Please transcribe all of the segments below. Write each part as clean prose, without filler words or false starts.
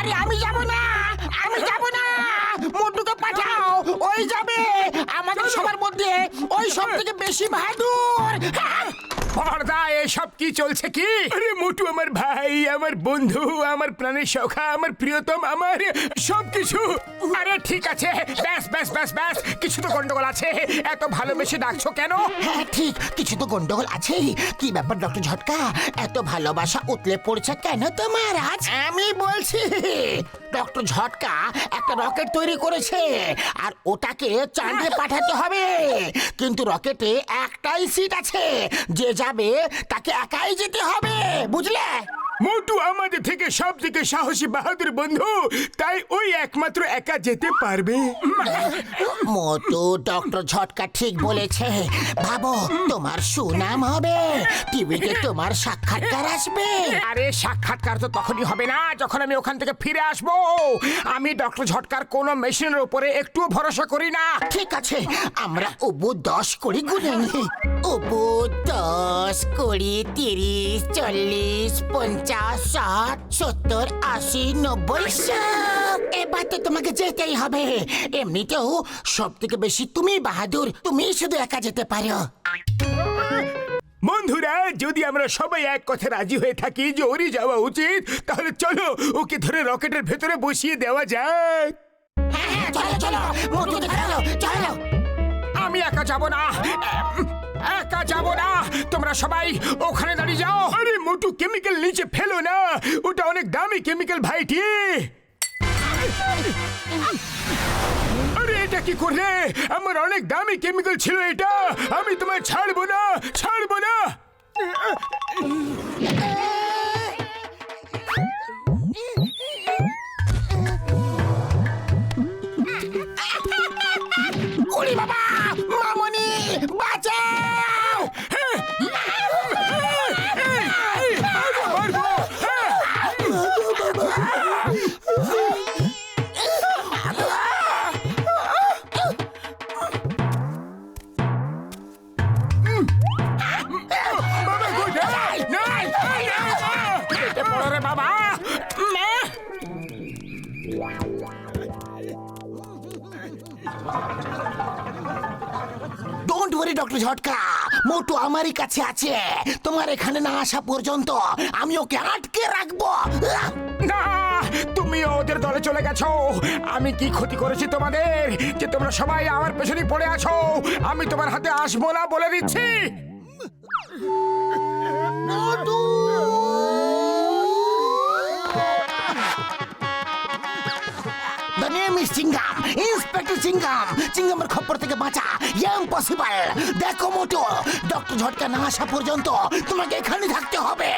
আরে আমি যাব না, আমি যাব না। মোটুকে পাঠাও, ওই যাবে। আমাদের সবার মধ্যে ওই সব থেকে বেশি বাহাদুর। পর্দা এসব কি চলছে কি? আরে মোটু আমার ভাই, আমার বন্ধু, আমার প্রাণের সখা, আমার প্রিয়তম, আমার সবকিছু। আরে ঠিক আছে, ব্যাস ব্যাস ব্যাস ব্যাস, কিছু তো গন্ডগোল আছে। এত ভালোবেসে ডাকছো কেন? হ্যাঁ ঠিক, কিছু তো গন্ডগোল আছেই। কি ব্যাপার ডক্টর ঝটকা, এত ভালোবাসা উতলে পড়ছে কেন তোমার আজ? আমি বলছি ডক্টর ঝটকা একটা রকেট তৈরি করেছে, আর ওটাকে চাঁদে পাঠাতে হবে। কিন্তু রকেটে একটাই সিট আছে, যে যাবে তাকে একাই যেতে হবে, বুঝলে? মোটু আমাদের থেকে সব থেকে সাহসী বাহাদুর বন্ধু, তাই ওই একমাত্র একা যেতে পারবে। মোটু, ডক্টর ঝটকা ঠিক বলেছে। ভাবো, তোমার সুনাম হবে, টিভিতে তোমার সাক্ষাৎকার আসবে। আরে সাক্ষাৎকার তো তখনই হবে না যখন আমি ওখান থেকে ফিরে আসবো। আমি ডক্টর ঝটকার কোনো মেশিনের উপরে একটু ভরসা করি না। ঠিক আছে, আমরা অবু 10 করে গুনে নিই। অবু 10, 20, 30, 40, 50, 60, 70, 80, 90, 100। এবার তো তোমাকে যেতেই হবে। এমনিতেও সব থেকে বেশি তুমি বাহাদুর, তুমি শুধু একা যেতে পারো। বন্ধুরা, যদি আমরা সবাই এক কথা রাজি হয়ে থাকি যে ওরই যাওয়া উচিত, তাহলে চলো ওকে ধরে রকেটের ভেতরে বসিয়ে দেওয়া যাক। হ্যাঁ, চলো চলো, মোটুকে চলো চলো। আমি একা যাব না, একা যাব না। তোমরা সবাই ওখানে দাঁড়িয়ে যাও। আরে মোটু, কেমিক্যাল নিচে ফেলো না, ওটা অনেক দামি কেমিক্যাল ভাইটি। আরে এটা কি করলে? আমার অনেক দামি কেমিক্যাল ছিল এটা। আমি তোমায় ছাড়বো না, ছাড়বো না। ওরে বাবা, মামনি বাঁচাও! মারবো। বাবা কোথায়? নাই, কেটে পড়ো রে বাবা। ডোন্ট ওয়ারি ডক্টর ঝটকা, মোটু আমারই কাছে আছে। তোমার এখানে না আসা পর্যন্ত আমি ওকে আটকে রাখবো। না, তুমি ওদের দলে চলে গেছো। আমি কি ক্ষতি করেছি তোমাদের যে তোমরা সবাই আমার পেছনে পড়ে আছো? আমি তোমার হাতে আসবো না, বলে দিচ্ছি। Motu! The name is Chingam, inspector Chingam. চিঙ্গামের খপ্পর থেকে বাঁচা ইম্পসিবল। দেখো মোটু, ডক্টর ঝটকা না আসা পর্যন্ত তোমাকে এখানে থাকতে হবে।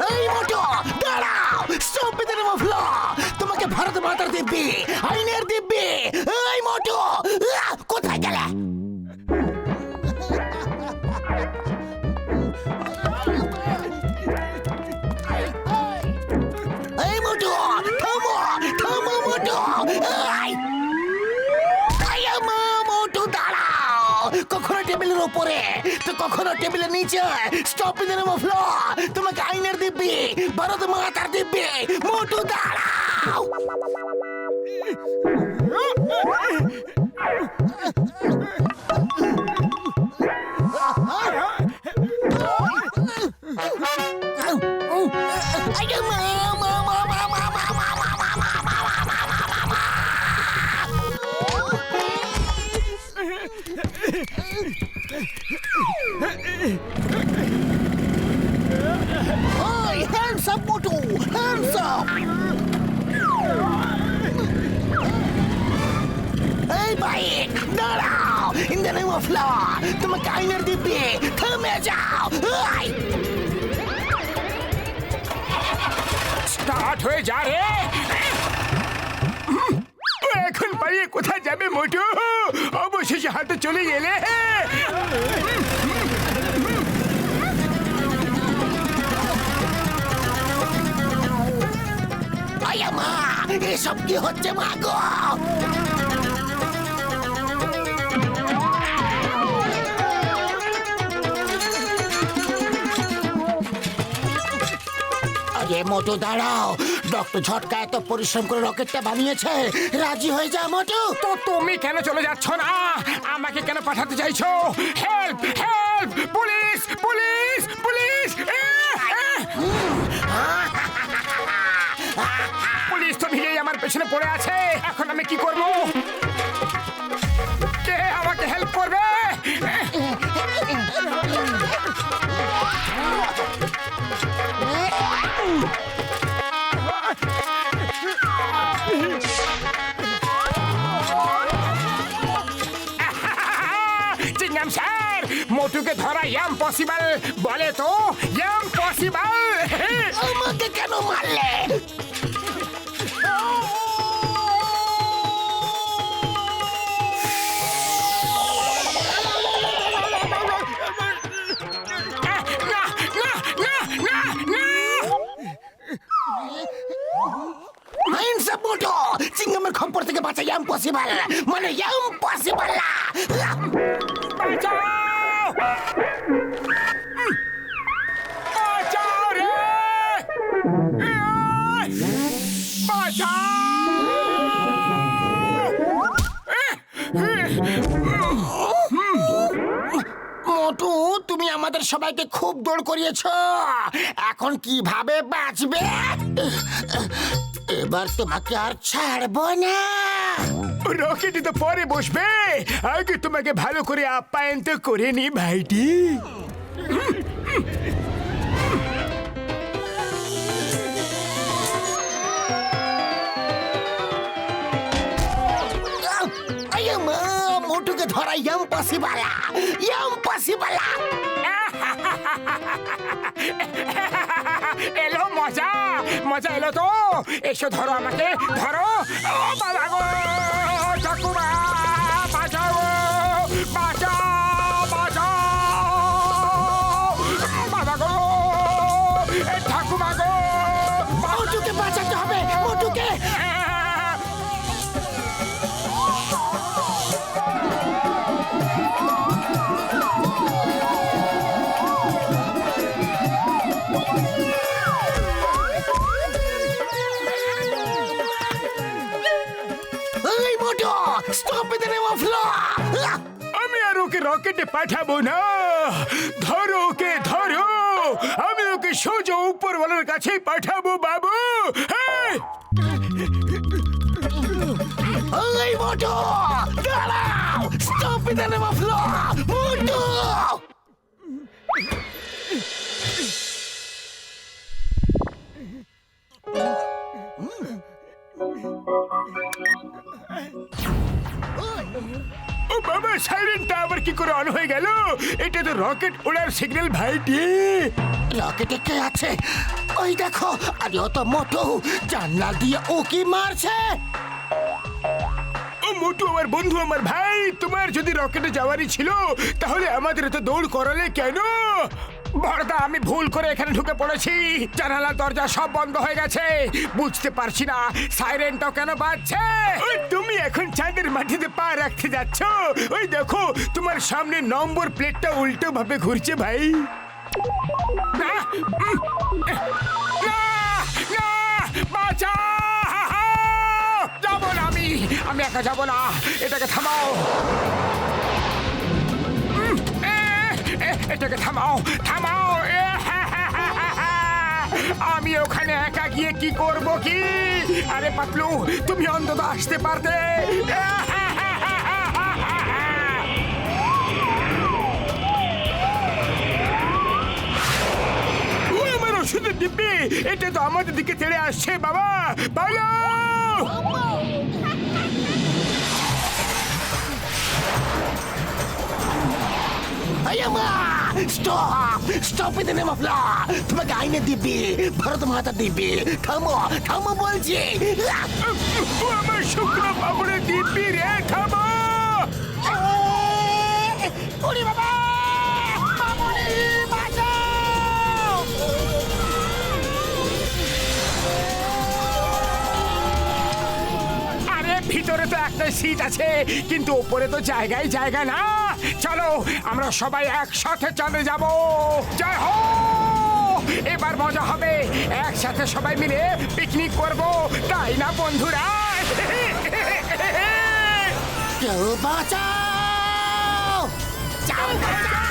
এই মোটু, দাঁড়াও! Stop in the name of law. তোমাকে ভারত মাতার দিব্যি, আইনের দিব্যি। এই মোটু, কোথায় গেলে? এই মোটু, থামো, থামো মোটু। মোটু দাঁড়াও! কখনো টেবিলের উপরে তো কখনো টেবিলের নিচে। Stop in the name of law. তোমাকে আইনের দিব্যি, ভারত মাতার দিব্যি। মোটু দাঁড়াও! Hey, hands up, Motu! Hands up! Hey, bike, দাঁড়াও! In the name of law, তোমাকে আইনের দিব্যি, থেমে যাও! স্টার্ট হয়ে যা রে। এখন পালিয়ে কোথায় যাবে মোটু? অবশেষে হাতে চলে গেলে। আয়া মা, এসব কি হচ্ছে মা গো? আরে আগে মোটু দাঁড়াও, ডক্টর ঝটকা এত পরিশ্রম করে রকেটটা বানিয়েছে, রাজি হয়ে যা মোটু। তো তুমি কেন চলে যাচ্ছ না? আমাকে কেন পাঠাতে চাইছো? Help help, police police police! Police তো ভিড়েই আমার পেছনে পড়ে আছে, এখন আমি কি করব? কে আমাকে হেল্প করবে? চিংগাম স্যার, মোটুকে ধরা ইম্পসিবল, বলে তো ইম্পসিবল। আমাকে কেন মারলে? মোটো চিংগামের খপ্পর থেকে বাঁচা ইম্পসিবল, মানে ইম্পসিবল না। বাঁচাও! বাঁচাও রে! বাঁচাও! মোটু, তুমি আমাদের সবাইকে খুব দৌড় করিয়েছ, এখন কিভাবে বাঁচবে? এবার তোমাকে আর ছাড়বো না। রকেটে তো পরে বসবে, আগে তোমাকে ভালো করে আপ্যায়ন তো করে নি ভাইটি। মোটুকে ধরা ইম্পসিবল, ইম্পসিবল। এলো মজা, মজা এলো তো। এসো ধরো আমাকে, ধরো। ও বাবা গো, ঠাকুমা বাঁচাও, বাঁচাও, বাঁচাও, বাবা গো, ঠাকুমা গো। মোটুকে বাঁচাতে হবে, মোটুকে। Stop with the name of law! আমি আর ওকে রকেটে পাঠাবো না। ধরো ওকে, ধরো। আমি ওকে সোজা উপরওয়ালার কাছে পাঠাবো বাবু। Hey, Moto! দাঁড়াও! Stop with the name of law! Moto! ও বাবা, সাইরেনটা আবার কি করে অন হয়ে গেল? এটা তো রকেট ওড়ার সিগন্যাল ভাইটি। রকেটে কে আছে? ওই দেখো, আরে ও তো মোটু, জানলা দিয়ে উকি মারছে। ও মোটু আমার বন্ধু, আমার ভাই। তোমার যদি রকেটে যাওয়ারই ছিল তাহলে আমাদের তো দৌড় করালে কেন? বড়দা, আমি ভুল করে এখানে ঢুকে পড়েছি। জানালা দরজা সব বন্ধ হয়ে গেছে, বুঝতে পারছি না সাইরেনটাও কেন বাজছে। ওই তুমি এখন চাঁদের মাটিতে পা রাখতে যাচ্ছ, ওই দেখো তোমার সামনে নম্বর প্লেটটা উল্টো ভাবে ঘুরছে ভাই। না, না, না, বাঁচাও! যাবো না আমি একা যাবো না। এটাকে থামাও, এটাকে থামাও, থামাও। আমি ওখানে একা গিয়ে কি করব কি? আরে পাতলু, তুমি অন্তত আসতে পারতে। ও আমার ওষুধের দিব্যি, এটা তো আমাদের দিকে তেড়ে আসছে বাবা। ভালো Stop! Stop with the name of law! তোমাকে আইনে দিবি, ভারত মাতা দিবি। থামো, থামো বলছি। ও আমার শুকনো পাপড়ে দিব্যি রে, থামো। ওরে বাবা! মামনি, বাঁচাও! আরে ভিতরে তো একটা সিট আছে, কিন্তু উপরে তো জায়গা না। চলো আমরা সবাই একসাথে চলে যাব। জয় হো! এবার মজা হবে, একসাথে সবাই মিলে পিকনিক করব, তাই না বন্ধুরা? কেউ বাঁচাও! যাও, যাও।